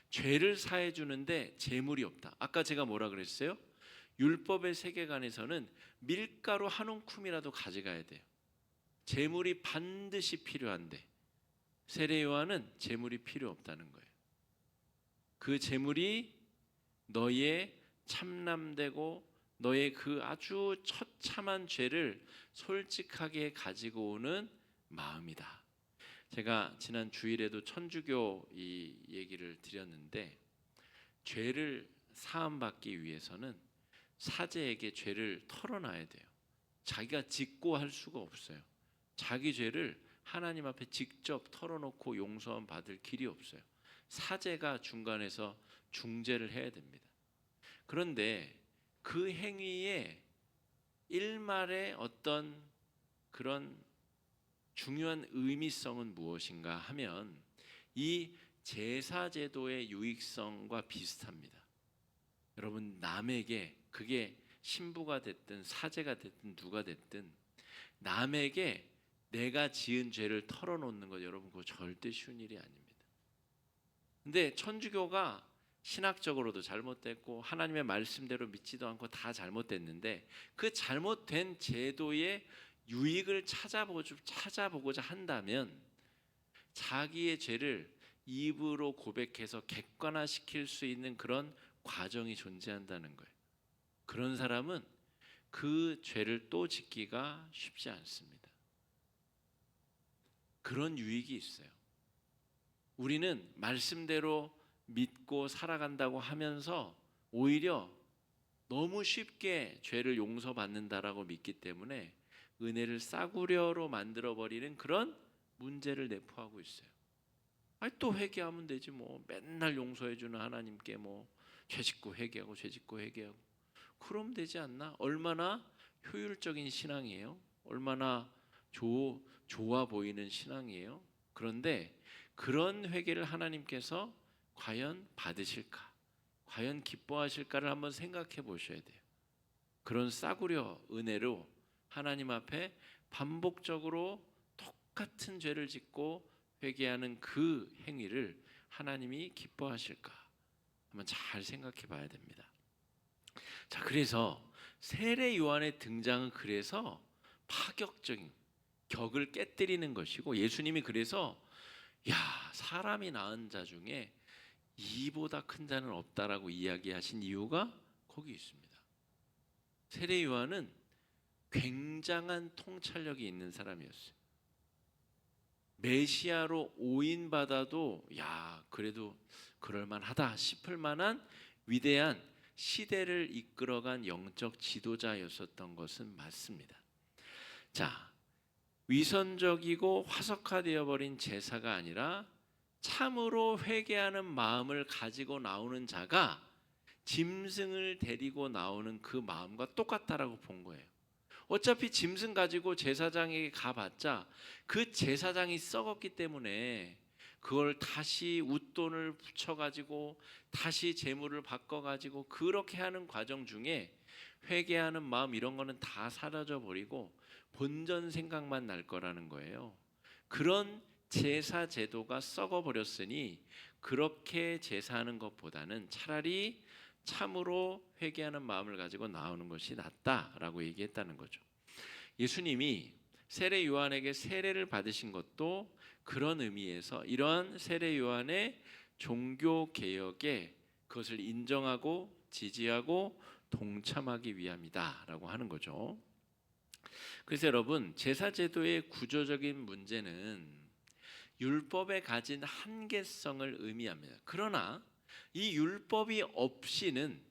죄를 사해 주는데 제물이 없다. 아까 제가 뭐라 그랬어요? 율법의 세계관에서는 밀가루 한 움큼이라도 가져가야 돼요. 제물이 반드시 필요한데 세례 요한은 제물이 필요 없다는 거예요. 그 제물이 너의 참남되고 너의 그 아주 처참한 죄를 솔직하게 가지고 오는 마음이다. 제가 지난 주일에도 천주교 이 얘기를 드렸는데, 죄를 사함받기 위해서는 사제에게 죄를 털어놔야 돼요. 자기가 짓고 할 수가 없어요. 자기 죄를 하나님 앞에 직접 털어놓고 용서함 받을 길이 없어요. 사제가 중간에서 중재를 해야 됩니다. 그런데 그 행위의 일말의 어떤 그런 중요한 의미성은 무엇인가 하면 이 제사제도의 유익성과 비슷합니다. 여러분, 남에게, 그게 신부가 됐든 사제가 됐든 누가 됐든 남에게 내가 지은 죄를 털어놓는 것, 여러분, 그거 절대 쉬운 일이 아닙니다. 근데 천주교가 신학적으로도 잘못됐고 하나님의 말씀대로 믿지도 않고 다 잘못됐는데, 그 잘못된 제도의 유익을 찾아보고자 한다면 자기의 죄를 입으로 고백해서 객관화시킬 수 있는 그런 과정이 존재한다는 거예요. 그런 사람은 그 죄를 또 짓기가 쉽지 않습니다. 그런 유익이 있어요. 우리는 말씀대로 믿고 살아간다고 하면서 오히려 너무 쉽게 죄를 용서받는다라고 믿기 때문에 은혜를 싸구려로 만들어버리는 그런 문제를 내포하고 있어요. 아니, 또 회개하면 되지 뭐, 맨날 용서해주는 하나님께 뭐 죄짓고 회개하고 죄짓고 회개하고 그럼 되지 않나? 얼마나 효율적인 신앙이에요? 얼마나 좋아 보이는 신앙이에요? 그런데 그런 회개를 하나님께서 과연 받으실까? 과연 기뻐하실까를 한번 생각해 보셔야 돼요. 그런 싸구려 은혜로 하나님 앞에 반복적으로 똑같은 죄를 짓고 회개하는 그 행위를 하나님이 기뻐하실까? 한번 잘 생각해 봐야 됩니다. 자, 그래서 세례 요한의 등장은 그래서 파격적인 격을 깨뜨리는 것이고, 예수님이 그래서 사람이 낳은 자 중에 이보다 큰 자는 없다라고 이야기하신 이유가 거기 있습니다. 세례 요한은 굉장한 통찰력이 있는 사람이었어요. 메시아로 오인받아도 그래도 그럴만하다 싶을 만한 위대한 시대를 이끌어간 영적 지도자였었던 것은 맞습니다. 자, 위선적이고 화석화되어 버린 제사가 아니라 참으로 회개하는 마음을 가지고 나오는 자가 짐승을 데리고 나오는 그 마음과 똑같다라고 본 거예요. 어차피 짐승 가지고 제사장에게 가봤자 그 제사장이 썩었기 때문에 그걸 다시 웃돈을 붙여가지고 다시 재물을 바꿔가지고 그렇게 하는 과정 중에 회개하는 마음 이런 거는 다 사라져 버리고 본전 생각만 날 거라는 거예요. 그런 제사 제도가 썩어 버렸으니 그렇게 제사하는 것보다는 차라리 참으로 회개하는 마음을 가지고 나오는 것이 낫다라고 얘기했다는 거죠. 예수님이 세례 요한에게 세례를 받으신 것도 그런 의미에서 이러한 세례 요한의 종교 개혁에 그것을 인정하고 지지하고 동참하기 위함이다라고 하는 거죠. 그래서 여러분, 제사 제도의 구조적인 문제는 율법에 가진 한계성을 의미합니다. 그러나 이 율법이 없이는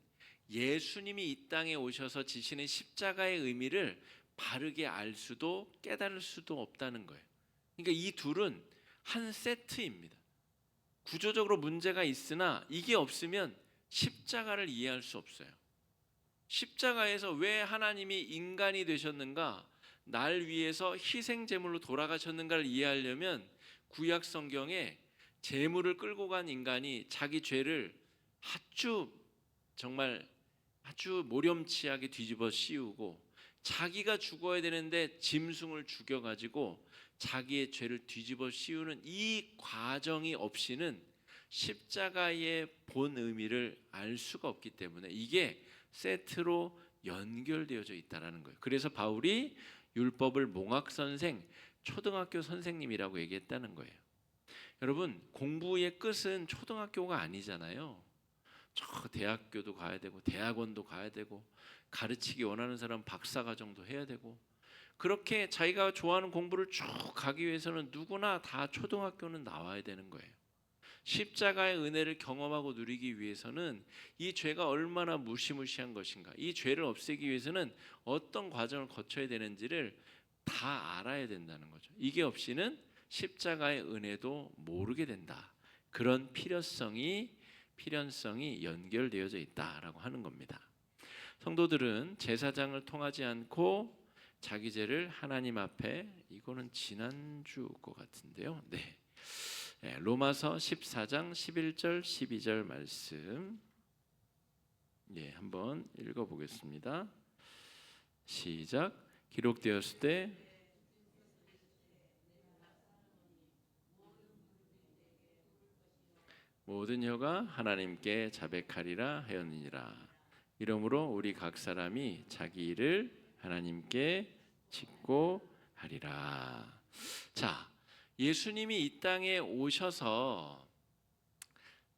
예수님이 이 땅에 오셔서 지시는 십자가의 의미를 바르게 알 수도 깨달을 수도 없다는 거예요. 그러니까 이 둘은 한 세트입니다. 구조적으로 문제가 있으나 이게 없으면 십자가를 이해할 수 없어요. 십자가에서 왜 하나님이 인간이 되셨는가, 날 위해서 희생 제물로 돌아가셨는가를 이해하려면 구약 성경에 제물을 끌고 간 인간이 자기 죄를 아주 모렴치하게 뒤집어 씌우고 자기가 죽어야 되는데 짐승을 죽여가지고 자기의 죄를 뒤집어 씌우는 이 과정이 없이는 십자가의 본 의미를 알 수가 없기 때문에 이게 세트로 연결되어져 있다는 거예요. 그래서 바울이 율법을 몽학선생, 초등학교 선생님이라고 얘기했다는 거예요. 여러분, 공부의 끝은 초등학교가 아니잖아요. 저 대학교도 가야 되고 대학원도 가야 되고 가르치기 원하는 사람 박사과정도 해야 되고, 그렇게 자기가 좋아하는 공부를 쭉 가기 위해서는 누구나 다 초등학교는 나와야 되는 거예요. 십자가의 은혜를 경험하고 누리기 위해서는 이 죄가 얼마나 무시무시한 것인가, 이 죄를 없애기 위해서는 어떤 과정을 거쳐야 되는지를 다 알아야 된다는 거죠. 이게 없이는 십자가의 은혜도 모르게 된다. 그런 필연성이 연결되어져 있다라고 하는 겁니다. 성도들은 제사장을 통하지 않고 자기 죄를 하나님 앞에, 이거는 지난주 것 같은데요. 로마서 14장 11절 12절 말씀 예, 한번 읽어보겠습니다. 시작. 기록되었을 때 모든 혀가 하나님께 자백하리라 하였느니라. 이러므로 우리 각 사람이 자기 일을 하나님께 짓고 하리라. 자, 예수님이 이 땅에 오셔서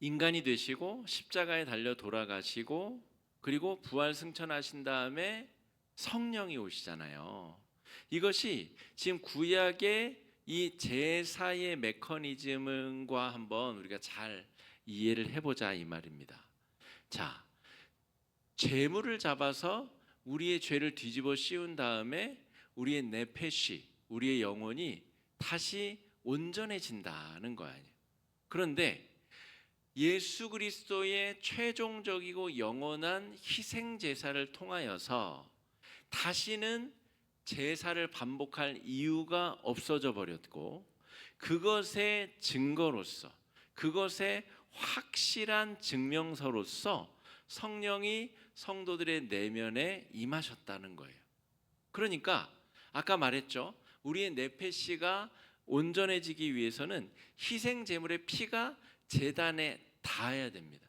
인간이 되시고 십자가에 달려 돌아가시고 그리고 부활 승천하신 다음에 성령이 오시잖아요. 이것이 지금 구약의 이 제사의 메커니즘과 한번 우리가 잘 이해를 해보자 이 말입니다. 자, 제물을 잡아서 우리의 죄를 뒤집어 씌운 다음에 우리의 네페시, 우리의 영혼이 다시 온전해진다는 거 아니에요. 그런데 예수 그리스도의 최종적이고 영원한 희생 제사를 통하여서 다시는 제사를 반복할 이유가 없어져 버렸고, 그것의 증거로서, 그것의 확실한 증명서로서 성령이 성도들의 내면에 임하셨다는 거예요. 그러니까 아까 말했죠. 우리의 네페시가 온전해지기 위해서는 희생 제물의 피가 제단에 닿아야 됩니다.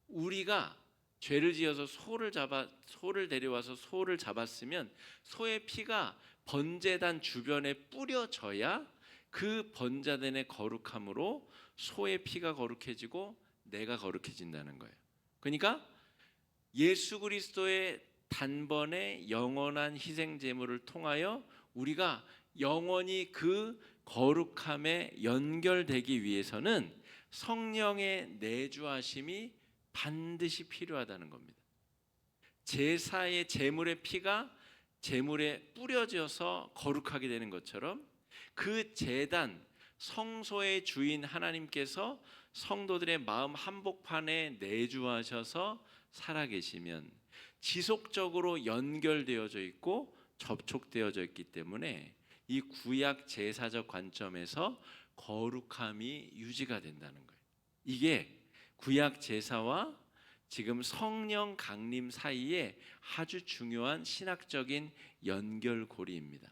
우리가 죄를 지어서 소를 데려와서 소를 잡았으면 소의 피가 번제단 주변에 뿌려져야 그 번제단의 거룩함으로 소의 피가 거룩해지고 내가 거룩해진다는 거예요. 그러니까 예수 그리스도의 단번에 영원한 희생 제물을 통하여 우리가 영원히 그 거룩함에 연결되기 위해서는 성령의 내주하심이 반드시 필요하다는 겁니다. 제사의 제물의 피가 제물에 뿌려져서 거룩하게 되는 것처럼 그 제단 성소의 주인 하나님께서 성도들의 마음 한복판에 내주하셔서 살아계시면 지속적으로 연결되어져 있고 접촉되어져 있기 때문에 이 구약 제사적 관점에서 거룩함이 유지가 된다는 거예요. 이게 구약 제사와 지금 성령 강림 사이에 아주 중요한 신학적인 연결고리입니다.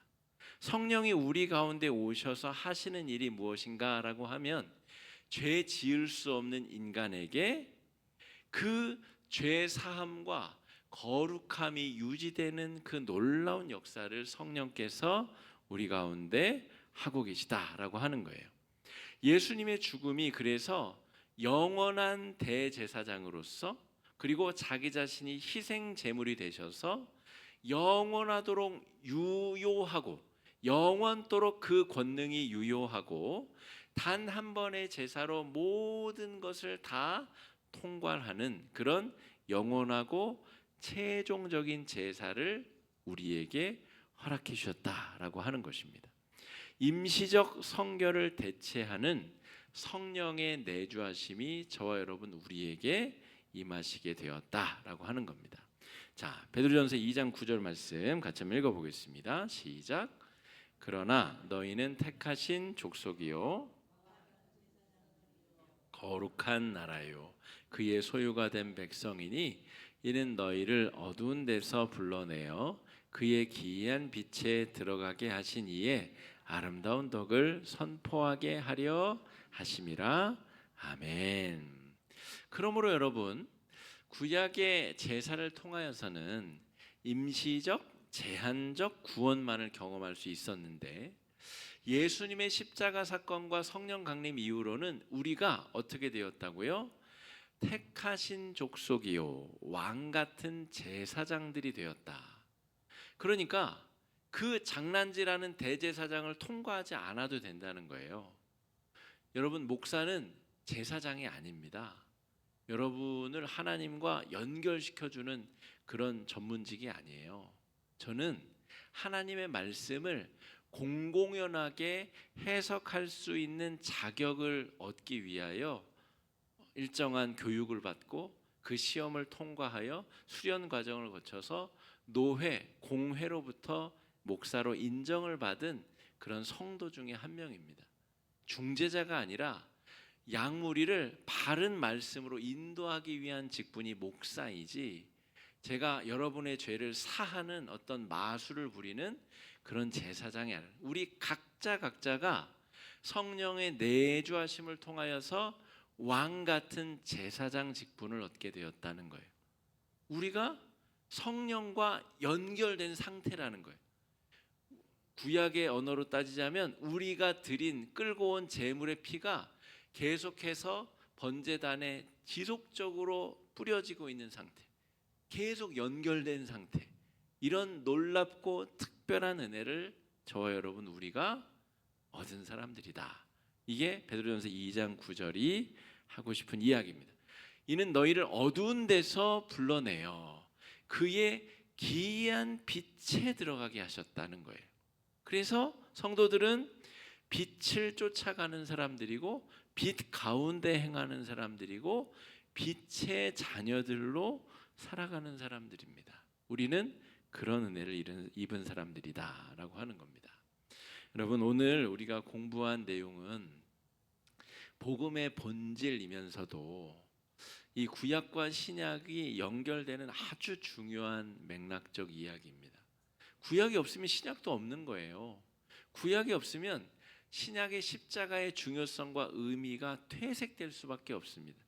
성령이 우리 가운데 오셔서 하시는 일이 무엇인가라고 하면 죄 지을 수 없는 인간에게 그 죄 사함과 거룩함이 유지되는 그 놀라운 역사를 성령께서 우리 가운데 하고 계시다라고 하는 거예요. 예수님의 죽음이 그래서 영원한 대제사장으로서 그리고 자기 자신이 희생 제물이 되셔서 영원하도록 유효하고 영원토록 그 권능이 유효하고 단 한 번의 제사로 모든 것을 다 통괄하는 그런 영원하고 최종적인 제사를 우리에게 허락해 주셨다라고 하는 것입니다. 임시적 성결을 대체하는 성령의 내주하심이 저와 여러분 우리에게 임하시게 되었다라고 하는 겁니다. 자, 베드로전서 2장 9절 말씀 같이 한번 읽어보겠습니다. 시작. 그러나 너희는 택하신 족속이요 거룩한 나라요 그의 소유가 된 백성이니 이는 너희를 어두운 데서 불러내어 그의 기이한 빛에 들어가게 하신 이에 아름다운 덕을 선포하게 하려 하심이라. 아멘. 그러므로 여러분, 구약의 제사를 통하여서는 임시적 제한적 구원만을 경험할 수 있었는데 예수님의 십자가 사건과 성령 강림 이후로는 우리가 어떻게 되었다고요? 택하신 족속이요 왕 같은 제사장들이 되었다. 그러니까 그 장난질하는 대제사장을 통과하지 않아도 된다는 거예요. 여러분, 목사는 제사장이 아닙니다. 여러분을 하나님과 연결시켜주는 그런 전문직이 아니에요. 저는 하나님의 말씀을 공공연하게 해석할 수 있는 자격을 얻기 위하여 일정한 교육을 받고 그 시험을 통과하여 수련 과정을 거쳐서 노회, 공회로부터 목사로 인정을 받은 그런 성도 중에 한 명입니다. 중재자가 아니라 양무리를 바른 말씀으로 인도하기 위한 직분이 목사이지, 제가 여러분의 죄를 사하는 어떤 마술을 부리는 그런 제사장이 아니라, 우리 각자가 성령의 내주하심을 통하여서 왕 같은 제사장 직분을 얻게 되었다는 거예요. 우리가 성령과 연결된 상태라는 거예요. 구약의 언어로 따지자면 우리가 드린 끌고 온 제물의 피가 계속해서 번제단에 지속적으로 뿌려지고 있는 상태, 계속 연결된 상태, 이런 놀랍고 특별한 은혜를 저와 여러분 우리가 얻은 사람들이다. 이게 베드로전서 2장 9절이 하고 싶은 이야기입니다. 이는 너희를 어두운 데서 불러내어 그의 기이한 빛에 들어가게 하셨다는 거예요. 그래서 성도들은 빛을 쫓아가는 사람들이고, 빛 가운데 행하는 사람들이고, 빛의 자녀들로 살아가는 사람들입니다. 우리는 그런 은혜를 입은 사람들이다라고 하는 겁니다. 여러분, 오늘 우리가 공부한 내용은 복음의 본질이면서도 이 구약과 신약이 연결되는 아주 중요한 맥락적 이야기입니다. 구약이 없으면 신약도 없는 거예요. 구약이 없으면 신약의 십자가의 중요성과 의미가 퇴색될 수밖에 없습니다.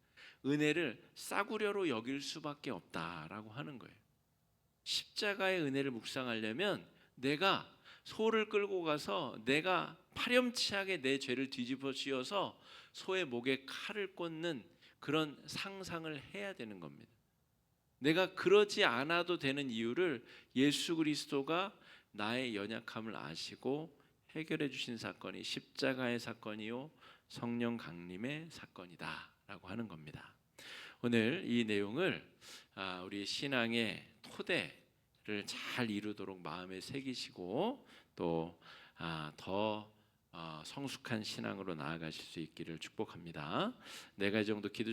은혜를 싸구려로 여길 수밖에 없다라고 하는 거예요. 십자가의 은혜를 묵상하려면 내가 소를 끌고 가서 내가 파렴치하게 내 죄를 뒤집어 씌워서 소의 목에 칼을 꽂는 그런 상상을 해야 되는 겁니다. 내가 그러지 않아도 되는 이유를 예수 그리스도가 나의 연약함을 아시고 해결해 주신 사건이 십자가의 사건이요 성령 강림의 사건이다 라고 하는 겁니다. 오늘 이 내용을 우리 신앙의 토대를 잘 이루도록 마음에 새기시고 또 더 성숙한 신앙으로 나아가실 수 있기를 축복합니다. 네 가지 정도 기도